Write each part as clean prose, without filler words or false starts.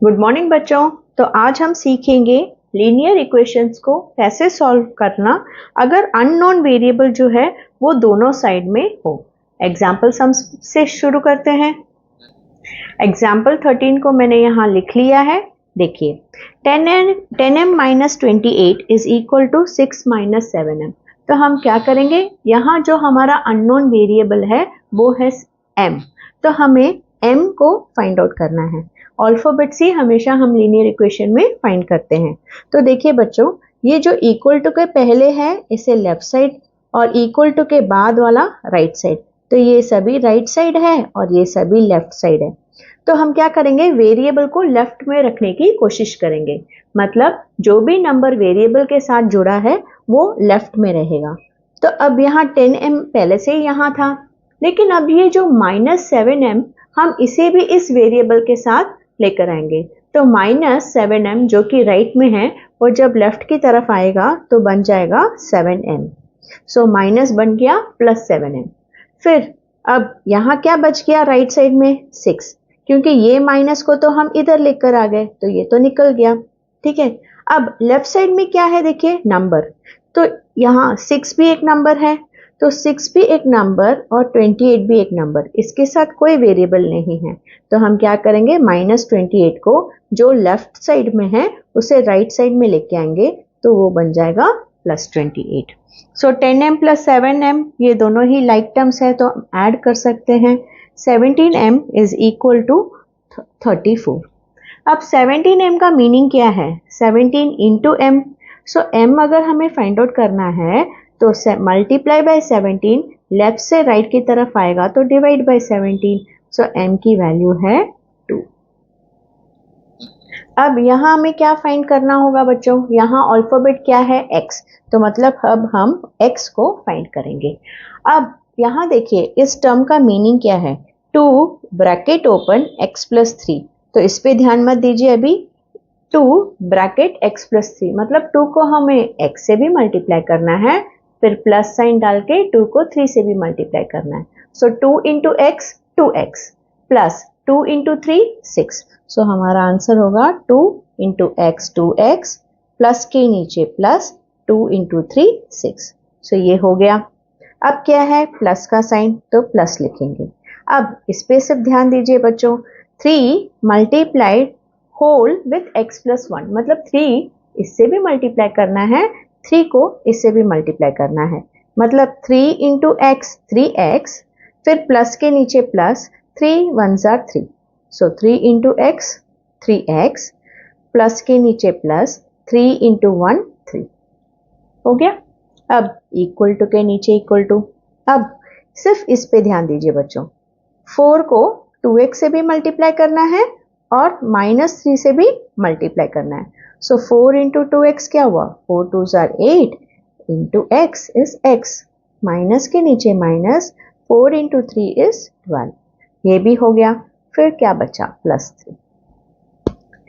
Good morning बच्चों। तो आज हम सीखेंगे लीनियर इक्वेशंस को कैसे सॉल्व करना अगर अननोन वेरिएबल जो है वो दोनों साइड में हो। एग्जाम्पल्स हम से शुरू करते हैं। एग्जाम्पल 13 को मैंने यहाँ लिख लिया है। देखिए 10m minus 28 is equal to 6 minus 7m। तो हम क्या करेंगे, यहाँ जो हमारा अननोन वेरिएबल है वो है m। तो हमें m को फाइंड आउट करना है। अल्फाबेट से हमेशा हम लीनियर इक्वेशन में फाइंड करते हैं। तो देखिए बच्चों, ये जो इक्वल टू के पहले है इसे लेफ्ट साइड और इक्वल टू के बाद वाला राइट साइड। तो ये सभी राइट साइड है और ये सभी लेफ्ट साइड है। तो हम क्या करेंगे, वेरिएबल को लेफ्ट में रखने की कोशिश करेंगे। मतलब जो भी नंबर वेरिएबल के साथ जुड़ा है वो लेफ्ट में रहेगा। तो अब यहाँ 10m पहले से यहाँ था, लेकिन अब ये जो -7m हम इसे भी इस वेरिएबल के साथ लेकर आएंगे। तो -7m जो कि राइट में है वो जब लेफ्ट की तरफ आएगा तो बन जाएगा 7m। सो माइनस बन गया +7m। फिर अब यहाँ क्या बच गया राइट साइड में 6, क्योंकि ये माइनस को तो हम इधर लेकर आ गए तो ये तो निकल गया। ठीक है, अब लेफ्ट साइड में क्या है, देखिए नंबर। तो यहाँ 6 भी एक नंबर है, तो 6 भी एक नंबर और 28 भी एक नंबर, इसके साथ कोई वेरिएबल नहीं है। तो हम क्या करेंगे, -28 को जो लेफ्ट साइड में है उसे राइट साइड में लेके आएंगे तो वो बन जाएगा +28। सो 10m + 7m ये दोनों ही लाइक टर्म्स है तो ऐड कर सकते हैं। 17m is equal to 34। अब 17m का मीनिंग क्या है, 17 इंटू m। सो m अगर हमें फाइंड आउट करना है तो मल्टीप्लाई बाय 17, लेफ्ट से राइट की तरफ आएगा तो डिवाइड बाय 17। सो m की वैल्यू है 2। अब यहाँ हमें क्या फाइंड करना होगा बच्चों, यहाँ अल्फाबेट क्या है x, तो मतलब अब हम x को फाइंड करेंगे। अब यहाँ देखिए इस टर्म का मीनिंग क्या है, 2 ब्रैकेट ओपन x + 3। तो इस पे ध्यान मत दीजिए अभी। 2 ब्रैकेट x + 3 मतलब 2 को हमें x से भी मल्टीप्लाई करना है, फिर प्लस साइन डाल के 2 को 3 से भी मल्टीप्लाई करना है। सो 2 into x 2x plus 2 into 3 6। सो हमारा आंसर होगा 2 इंटू एक्स 2x प्लस के नीचे प्लस 2 इंटू 3 6। सो ये हो गया। अब क्या है, प्लस का साइन तो प्लस लिखेंगे। अब इस पे सिर्फ ध्यान दीजिए बच्चों, 3 मल्टीप्लाइड होल विथ x + 1 मतलब 3 इससे भी मल्टीप्लाई करना है, 3 को इससे भी मल्टीप्लाई करना है। मतलब 3 इंटू एक्स 3x, फिर प्लस के नीचे plus 3 1s are 3। So 3 into x 3x plus के नीचे प्लस 3 इंटू 1 3 हो गया। अब इक्वल टू के नीचे इक्वल टू। अब सिर्फ इस पे ध्यान दीजिए बच्चों, 4 को 2x से भी मल्टीप्लाई करना है और -3 से भी मल्टीप्लाई करना है। सो 4 इंटू 2x क्या हुआ, 4 2s are 8 into x is x, minus के नीचे माइनस 4 इंटू 3 इज 12। ये भी हो गया। फिर क्या बचा, +3।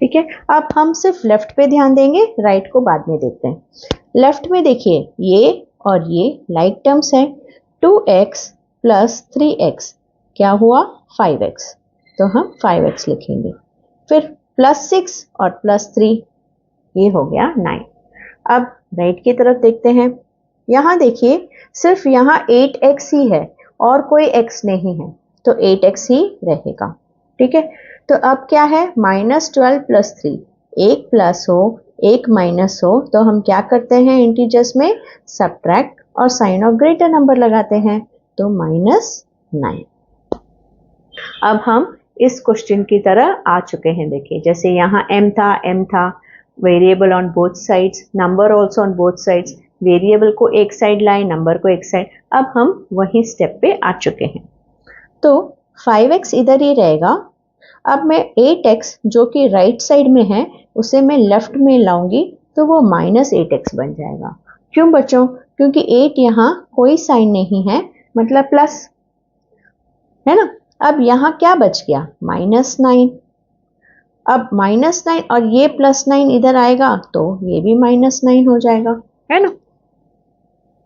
ठीक है, अब हम सिर्फ लेफ्ट पे ध्यान देंगे, राइट को बाद में देखते हैं। लेफ्ट में देखिए ये और ये लाइक टर्म्स है। 2x प्लस 3x क्या हुआ, 5x। तो हम 5x लिखेंगे। फिर +6 और +3 ये हो गया 9। अब राइट की तरफ देखते हैं। यहाँ देखिए सिर्फ यहाँ 8x ही है और कोई x नहीं है, तो 8x ही रहेगा। ठीक है, तो अब क्या है, -12 + 3, एक प्लस हो एक माइनस हो तो हम क्या करते हैं, इंटीजर्स में सब्ट्रैक्ट और साइन ऑफ ग्रेटर नंबर लगाते हैं, तो -9। अब हम इस क्वेश्चन की तरह आ चुके हैं। देखिए जैसे यहाँ m था, variable on both sides, number also on both sides. Variable को एक साइड लाए, नंबर को एक साइड। अब हम वही स्टेप पे आ चुके हैं। तो 5x इधर ही रहेगा। अब मैं 8x जो कि राइट साइड में है उसे मैं लेफ्ट में लाऊंगी तो वो -8x बन जाएगा। क्यों बच्चों, क्योंकि 8 यहाँ कोई साइन नहीं है, मतलब प्लस है ना। अब यहाँ क्या बच गया, -9। अब -9 और ये +9 इधर आएगा तो ये भी -9 हो जाएगा, है ना।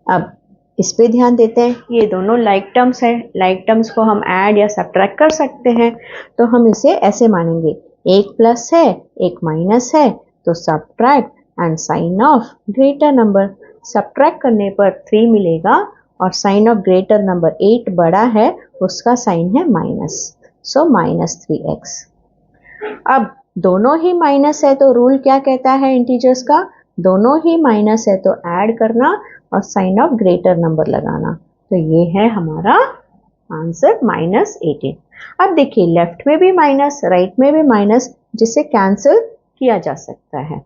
अब इस पे ध्यान देते हैं, ये दोनों लाइक टर्म्स है। लाइक टर्म्स को हम ऐड या सब्ट्रैक्ट कर सकते हैं। तो हम इसे ऐसे मानेंगे, एक प्लस है एक माइनस है, तो subtract and sign of greater number. Subtract करने पर 3 मिलेगा और साइन ऑफ ग्रेटर नंबर 8 बड़ा है, उसका साइन है माइनस, सो -3x। अब दोनों ही माइनस है तो रूल क्या कहता है इंटीजर्स का, दोनों ही माइनस है तो ऐड करना और साइन ऑफ ग्रेटर नंबर लगाना। तो ये है हमारा आंसर -18। अब देखिए लेफ्ट में भी माइनस राइट में भी माइनस, जिसे कैंसिल किया जा सकता है।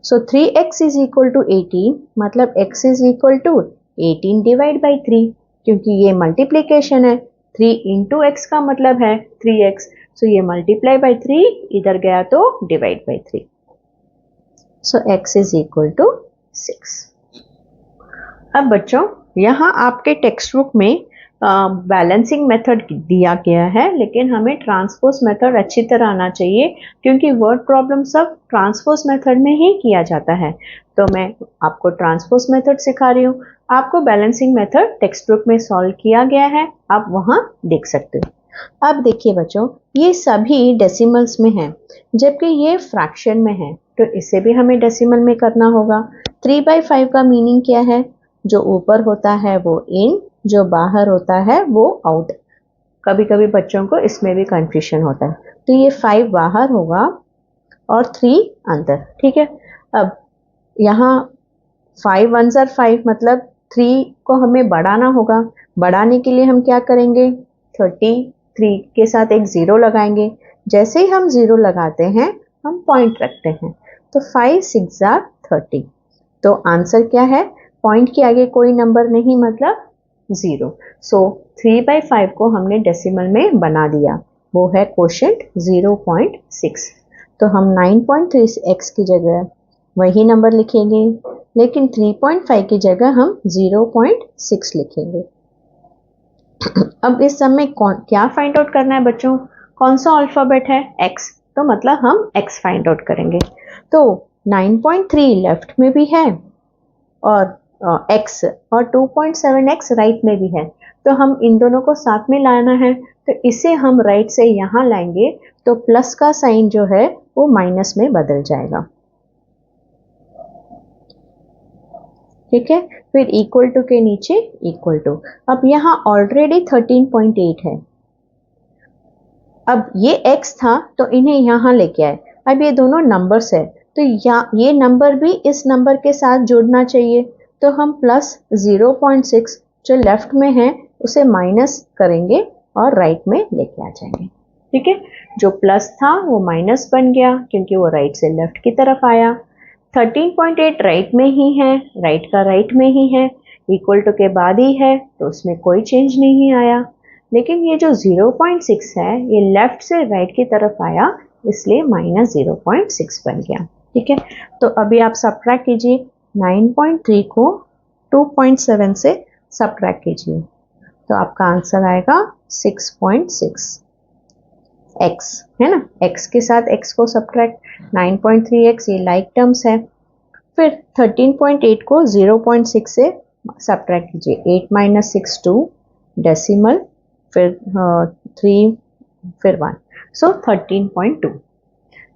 सो 3x इज इक्वल टू 18, मतलब x is equal to 18 divide by 3, क्योंकि ये मल्टीप्लीकेशन है। 3 इंटू एक्स का मतलब है 3x, सो ये मल्टीप्लाई बाई 3 इधर गया तो divide by 3, so x is equal to 6। अब बच्चों यहाँ आपके टेक्स्ट बुक में बैलेंसिंग मेथड दिया गया है, लेकिन हमें ट्रांसपोज मेथड अच्छी तरह आना चाहिए, क्योंकि वर्ड प्रॉब्लम सब ट्रांसपोज मेथड में ही किया जाता है। तो मैं आपको ट्रांसपोज मेथड सिखा रही हूँ, आपको बैलेंसिंग मेथड टेक्स्ट बुक में सॉल्व किया गया है, आप वहाँ देख सकते हो। अब देखिए बच्चों, ये सभी डेसिमल्स में है, जबकि ये फ्रैक्शन में है, तो इसे भी हमें डेसिमल में करना होगा। 3/5 का मीनिंग क्या है, जो ऊपर होता है वो इन, जो बाहर होता है वो आउट। कभी कभी बच्चों को इसमें भी कंफ्यूजन होता है, तो ये 5 बाहर होगा और 3 अंदर, ठीक है। अब यहाँ 5 1 are 5, मतलब 3 को हमें बढ़ाना होगा। बढ़ाने के लिए हम क्या करेंगे, 33 के साथ एक 0 लगाएंगे। जैसे ही हम 0 लगाते हैं हम पॉइंट रखते हैं, तो 5 6 are 30। तो आंसर क्या है, पॉइंट के आगे कोई नंबर नहीं, मतलब 0। सो 3/5 को हमने डेसिमल में बना दिया, वो है क्वोशिएंट 0.6। तो हम 9.3x की जगह वही नंबर लिखेंगे, लेकिन 3.5 की जगह हम 0.6 लिखेंगे। अब इस सम में क्या फाइंड आउट करना है बच्चों, कौन सा अल्फाबेट है, x, तो मतलब हम x फाइंड आउट करेंगे। तो 9.3 लेफ्ट में भी है और x, और 2.7x राइट में भी है, तो हम इन दोनों को साथ में लाना है। तो इसे हम राइट से यहाँ लाएंगे तो प्लस का साइन जो है वो माइनस में बदल जाएगा, ठीक है। फिर इक्वल टू के नीचे इक्वल टू। अब यहाँ ऑलरेडी 13.8 है, अब ये x था तो इन्हें यहाँ लेके आए। अब ये दोनों नंबर्स है, तो ये नंबर भी इस नंबर के साथ जुड़ना चाहिए, तो हम प्लस 0.6 जो लेफ्ट में है उसे माइनस करेंगे और राइट में लेके आ जाएंगे, ठीक है। जो प्लस था वो माइनस बन गया क्योंकि वो राइट से लेफ्ट की तरफ आया। 13.8 राइट में ही है, राइट का राइट में ही है, इक्वल टू के बाद ही है, तो उसमें कोई चेंज नहीं आया। लेकिन ये जो 0.6 है ये लेफ्ट से राइट की तरफ आया, इसलिए -0.6 बन गया, ठीक है। तो अभी आप सब्ट्रैक्ट कीजिए, 9.3 को 2.7 से सब्ट्रैक्ट कीजिए, तो आपका आंसर आएगा 6.6। x है ना, x के साथ x को सब्ट्रैक्ट, 9.3x ये लाइक टर्म्स है। फिर 13.8 को 0.6 से सब्ट्रैक्ट कीजिए, 8 - 6 2, डेसिमल, फिर 3, फिर 1, सो 13.2।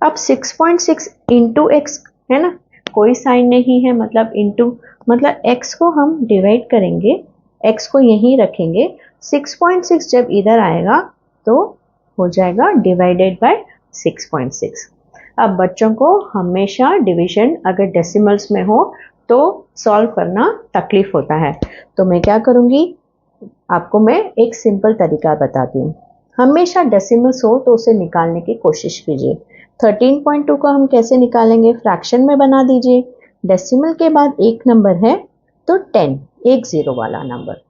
अब 6.6 इंटू एक्स है ना, कोई साइन नहीं है, मतलब इंटू, मतलब x को हम डिवाइड करेंगे, x को यहीं रखेंगे, 6.6 जब इधर आएगा तो हो जाएगा डिवाइडेड बाय 6.6। अब बच्चों को हमेशा डिवीजन अगर डेसिमल्स में हो तो सॉल्व करना तकलीफ होता है, तो मैं क्या करूँगी, आपको मैं एक सिंपल तरीका बताती हूँ। हमेशा डेसिमल्स हो तो उसे निकालने की कोशिश कीजिए। 13.2 को हम कैसे निकालेंगे, फ्रैक्शन में बना दीजिए, डेसिमल के बाद एक नंबर है तो 10, एक 0 वाला नंबर,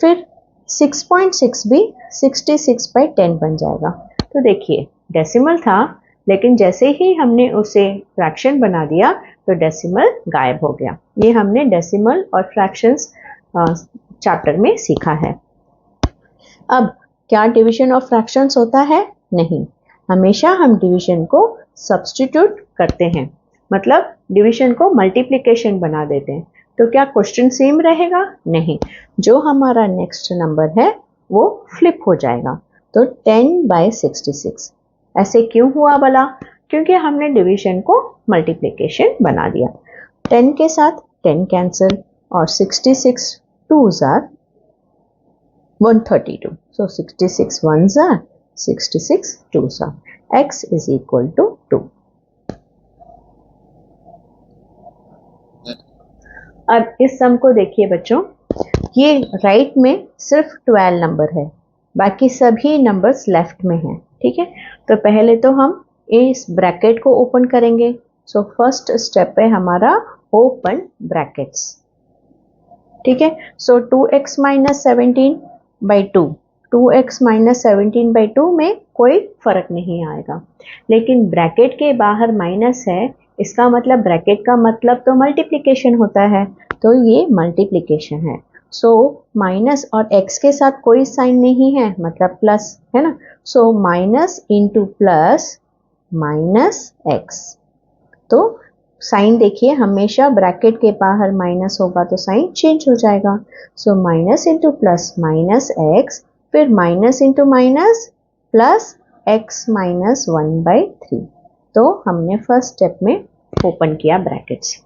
फिर 6.6 भी 66/10 बन जाएगा। तो देखिए डेसिमल था, लेकिन जैसे ही हमने उसे फ्रैक्शन बना दिया तो डेसिमल गायब हो गया। ये हमने डेसिमल और फ्रैक्शंस चैप्टर में सीखा है। अब क्या डिवीजन ऑफ फ्रैक्शंस होता है, नहीं, हमेशा हम डिवीजन को सब्स्टिट्यूट करते हैं, मतलब डिवीजन को मल्टीप्लिकेशन बना देते हैं। तो क्या क्वेश्चन सेम रहेगा, नहीं, जो हमारा नेक्स्ट नंबर है वो फ्लिप हो जाएगा, तो 10/66। ऐसे क्यों हुआ भला? क्योंकि हमने डिवीजन को मल्टीप्लिकेशन बना दिया। 10 के साथ 10 कैंसिल और 66 2s are 132. So 66 1s are 66 2s are. X is equal to 2. अब इस सम को देखिए बच्चों, ये राइट में सिर्फ 12 नंबर है, बाकी सभी नंबर्स लेफ्ट में हैं। ठीक है, तो पहले तो हम इस ब्रैकेट को ओपन करेंगे। सो फर्स्ट स्टेप है हमारा ओपन ब्रैकेट्स। ठीक है, सो 2x minus 17 by 2, 2x minus 17 by 2 में कोई फर्क नहीं आएगा, लेकिन ब्रैकेट के बाहर माइनस है, इसका मतलब ब्रैकेट का मतलब तो मल्टीप्लिकेशन होता है, तो ये मल्टीप्लिकेशन है। सो माइनस और x के साथ कोई साइन नहीं है, मतलब प्लस है ना। सो minus into plus minus x, तो साइन देखिए हमेशा ब्रैकेट के बाहर माइनस होगा तो साइन चेंज हो जाएगा। So minus into plus minus X, फिर minus into minus plus X minus 1/3। तो हमने फर्स्ट स्टेप में ओपन किया ब्रैकेट्स।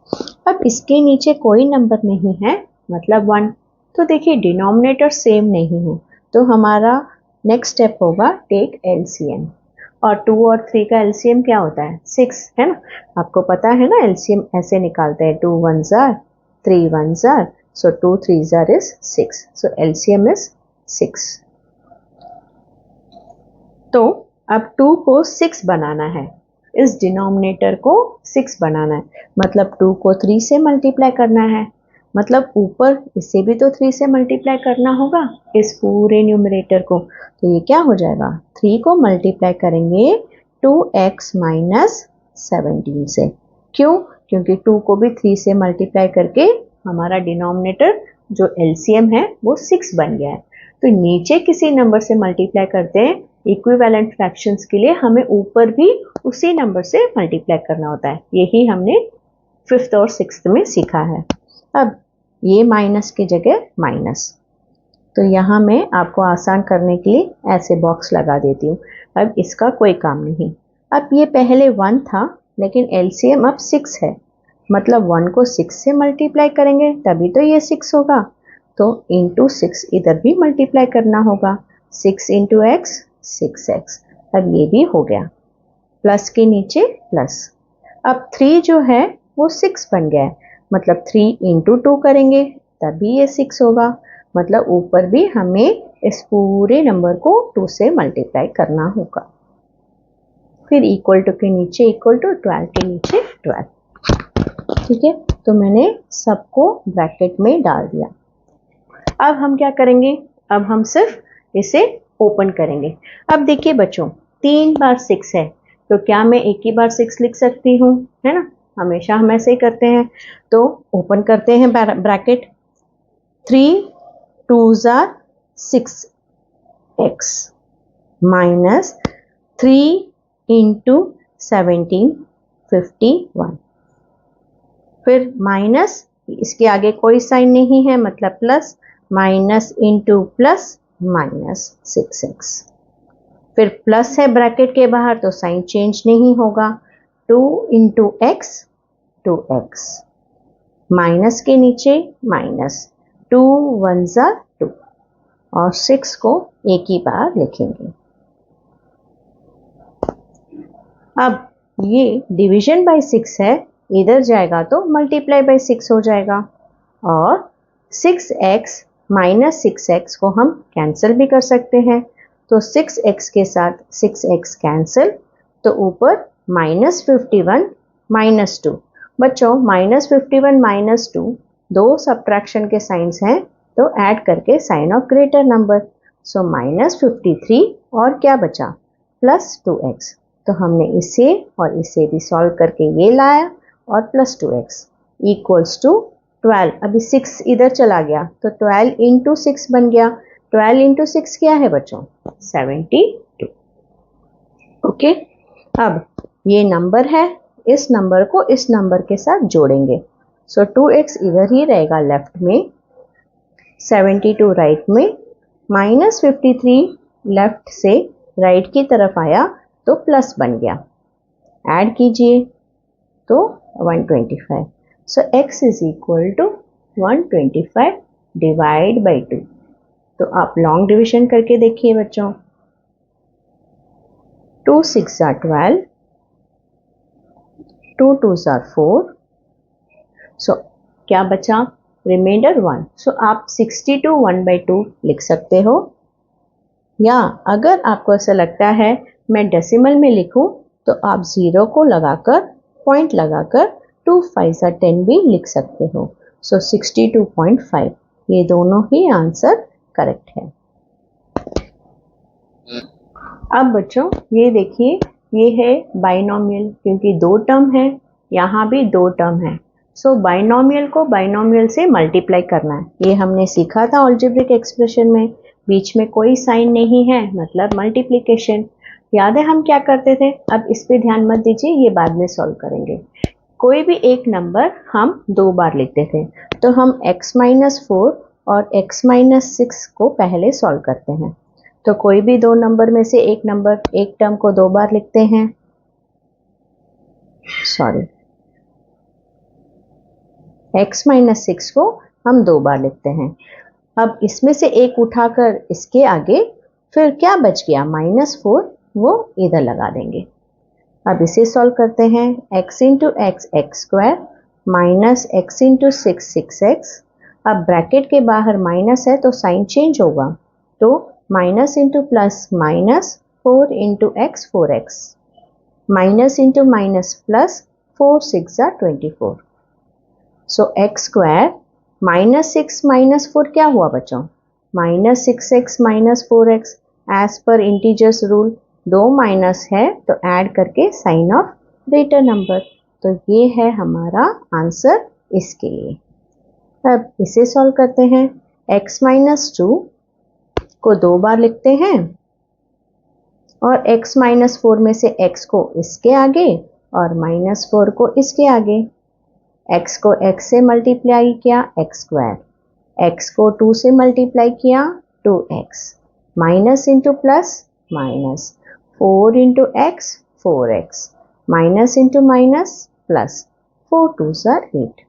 अब इसके नीचे कोई नंबर नहीं है, मतलब 1, तो देखिए डिनोमिनेटर सेम नहीं है, तो हमारा नेक्स्ट स्टेप होगा टेक एलसीएम। और 2 और 3 का एलसीएम क्या होता है? 6 है ना, आपको पता है ना एलसीएम ऐसे निकालते हैं, 2 1s are 3 1s are, so 2 3s are is 6, so LCM is 6। तो अब 2 को 6 बनाना है, इस डिनोमिनेटर को 6 बनाना है, मतलब 2 को 3 से मल्टीप्लाई करना है, मतलब ऊपर इसे भी तो 3 से मल्टीप्लाई करना होगा इस पूरे न्यूमरेटर को। तो ये क्या हो जाएगा? 3 को मल्टीप्लाई करेंगे 2x माइनस 17 से। क्यों? क्योंकि 2 को भी 3 से मल्टीप्लाई करके हमारा डिनोमिनेटर जो एलसीएम है वो 6 बन गया है। तो नीचे किसी नंबर से मल्टीप्लाई करते हैं इक्विवेलेंट फ्रैक्शंस के लिए, हमें ऊपर भी उसी नंबर से मल्टीप्लाई करना होता है। यही हमने 5th और 6th में सीखा है। अब ये माइनस की जगह माइनस, तो यहाँ मैं आपको आसान करने के लिए ऐसे बॉक्स लगा देती हूँ। अब इसका कोई काम नहीं। अब ये पहले 1 था, लेकिन एलसीएम अब 6 है, मतलब 1 को 6 से मल्टीप्लाई करेंगे तभी तो ये 6 होगा, तो इंटू 6 इधर भी मल्टीप्लाई करना होगा, 6 इंटू एक्स 6x। अब ये भी हो गया, प्लस के नीचे प्लस। अब 3 जो है वो 6 बन गया है, मतलब 3 इंटू 2 करेंगे तभी ये 6 होगा, मतलब ऊपर भी हमें इस पूरे नंबर को 2 से मल्टीप्लाई करना होगा। फिर इक्वल टू के नीचे इक्वल टू, 12 के नीचे 12। ठीक है, तो मैंने सबको ब्रैकेट में डाल दिया। अब हम क्या करेंगे? अब हम सिर्फ इसे ओपन करेंगे। अब देखिए बच्चों, 3 बार 6 है, तो क्या मैं एक ही बार 6 लिख सकती हूँ? है ना, हमेशा हम ऐसे ही करते हैं। तो ओपन करते हैं bracket, 3 2s are 6x minus 3 into 17 51, फिर माइनस, इसके आगे कोई साइन नहीं है, मतलब plus, minus into plus minus 6x, फिर प्लस है ब्रैकेट के बाहर तो साइन चेंज नहीं होगा, 2 इंटू एक्स 2x, माइनस के नीचे माइनस, 2 1s are 2, और 6 को एक ही बार लिखेंगे। अब ये डिवीजन बाय 6 है, इधर जाएगा तो मल्टीप्लाई बाय 6 हो जाएगा, और 6x माइनस 6x को हम कैंसिल भी कर सकते हैं, तो 6x के साथ 6x कैंसिल, तो ऊपर माइनस 51 माइनस 2। बच्चों माइनस 51 माइनस 2 दो सब्ट्रैक्शन के साइंस हैं, तो ऐड करके sign of greater number, so minus 53 और क्या बचा? Plus 2x। तो हमने इसे और इसे भी सॉल्व करके ये लाया, और प्लस 2x इक्वल्स टू 12। अभी 6 इधर चला गया तो 12 इंटू 6 बन गया। 12 इंटू 6 क्या है बच्चों? 72। ओके, अब ये नंबर है, इस नंबर को इस नंबर के साथ जोड़ेंगे, सो 2x इधर ही रहेगा लेफ्ट में, 72 राइट में, माइनस 53 लेफ्ट से राइट की तरफ आया, तो प्लस बन गया, ऐड कीजिए तो 125। So x is equal to 125 divide by 2। तो आप लॉन्ग डिविजन करके देखिए बच्चों, 2 6 are 12, 2 2s are 4। सो क्या बचा, रिमाइंडर 1। सो आप 62 1/2 लिख सकते हो, या अगर आपको ऐसा लगता है मैं डेसिमल में लिखूं तो आप 0 को लगाकर, पॉइंट लगाकर 2 5 are 10 भी लिख सकते हो। सो 62.5 ये दोनों ही आंसर करेक्ट है। अब बच्चों ये देखिए, ये है बाइनोमियल, क्योंकि दो टर्म है, यहाँ भी दो टर्म है। सो बाइनोमियल को बाइनोमियल से मल्टीप्लाई करना है, ये हमने सीखा था अलजेब्रिक एक्सप्रेशन में। बीच में कोई साइन नहीं है, मतलब मल्टीप्लिकेशन। याद है हम क्या करते थे? अब इस पे ध्यान मत दीजिए, ये बाद में सॉल्व करेंगे। कोई भी एक नंबर हम दो बार लिखते थे, तो हम x-4 और x-6 को पहले सॉल्व करते हैं। तो कोई भी दो नंबर में से एक नंबर, एक टर्म को दो बार लिखते हैं, सॉरी, x-6 को हम दो बार लिखते हैं। अब इसमें से एक उठाकर इसके आगे, फिर क्या बच गया, -4, वो इधर लगा देंगे। अब इसे सॉल्व करते हैं, x into x x square minus x into 6 6x। अब ब्रैकेट के बाहर माइनस है तो साइन चेंज होगा, तो minus into plus minus 4 into x 4x, minus into minus plus 4 6 24। सो एक्स स्क्वायर -6 - 4 क्या हुआ बच्चों, -6x - 4x। As per integers rule, दो माइनस है तो ऐड करके साइन ऑफ ग्रेटर नंबर। तो ये है हमारा आंसर इसके लिए। अब इसे सॉल्व करते हैं, x-2 को दो बार लिखते हैं, और x-4 में से x को इसके आगे और -4 को इसके आगे। x को x से मल्टीप्लाई किया x स्क्वायर, x को 2 से मल्टीप्लाई किया 2x, minus into plus minus 4 into x 4x, minus into minus plus 4 2s are 8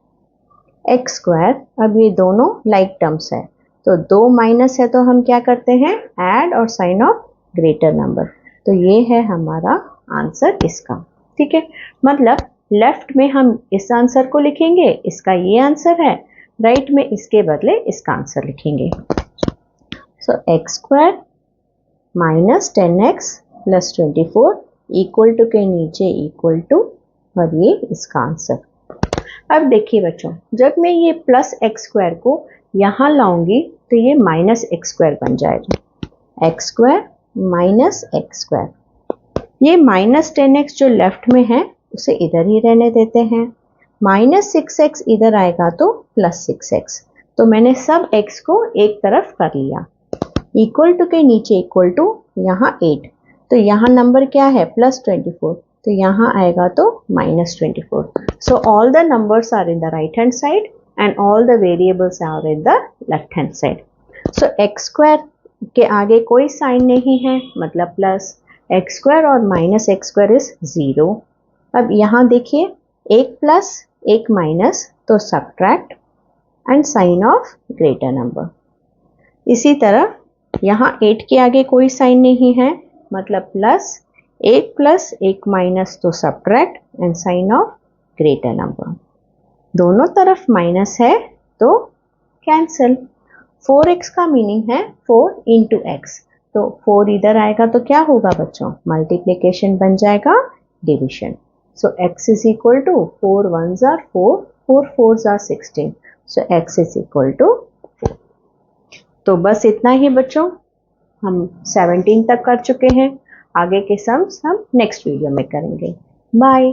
x square. अब ये दोनों लाइक टर्म्स है, तो दो माइनस है तो हम क्या करते हैं, ऐड और साइन ऑफ ग्रेटर नंबर। तो ये है हमारा आंसर इसका, ठीक है। मतलब लेफ्ट में हम इस आंसर को लिखेंगे, इसका ये आंसर है, राइट में इसके बदले इसका आंसर लिखेंगे। So x square minus 10x plus 24 equal to के नीचे इक्वल टू, और ये इसका आंसर। अब देखिए बच्चों, जब मैं ये प्लस एक्स स्क्वायर को यहाँ लाऊंगी तो ये माइनस एक्स स्क्वायर बन जाएगा, x square minus x square. ये माइनस 10x जो लेफ्ट में है उसे इधर ही रहने देते हैं, माइनस 6x इधर आएगा तो प्लस 6x। तो मैंने सब x को एक तरफ कर लिया, इक्वल टू के नीचे इक्वल टू, यहाँ 8, तो यहाँ नंबर क्या है, प्लस 24, तो यहाँ आएगा तो minus 24। So all the numbers are in the right hand side and all the variables are in the left hand side. So x square के आगे कोई साइन नहीं है, मतलब प्लस, एक्स स्क्वायर और माइनस एक्स स्क्वायर इज 0। अब यहाँ देखिए, एक प्लस एक माइनस तो subtract and sign of greater number. इसी तरह यहाँ 8 के आगे कोई साइन नहीं है, मतलब प्लस एक माइनस तो subtract and sign of greater number. दोनों तरफ माइनस है तो कैंसिल। 4x का मीनिंग है 4 इंटू एक्स, तो 4 इधर आएगा तो क्या होगा बच्चों, मल्टीप्लिकेशन बन जाएगा division. So x is equal to 4 1s are 4, 4 4s are 16, so x is equal to 4। तो बस इतना ही बच्चों, हम 17 तक कर चुके हैं। आगे के सम्स हम नेक्स्ट वीडियो में करेंगे। बाय।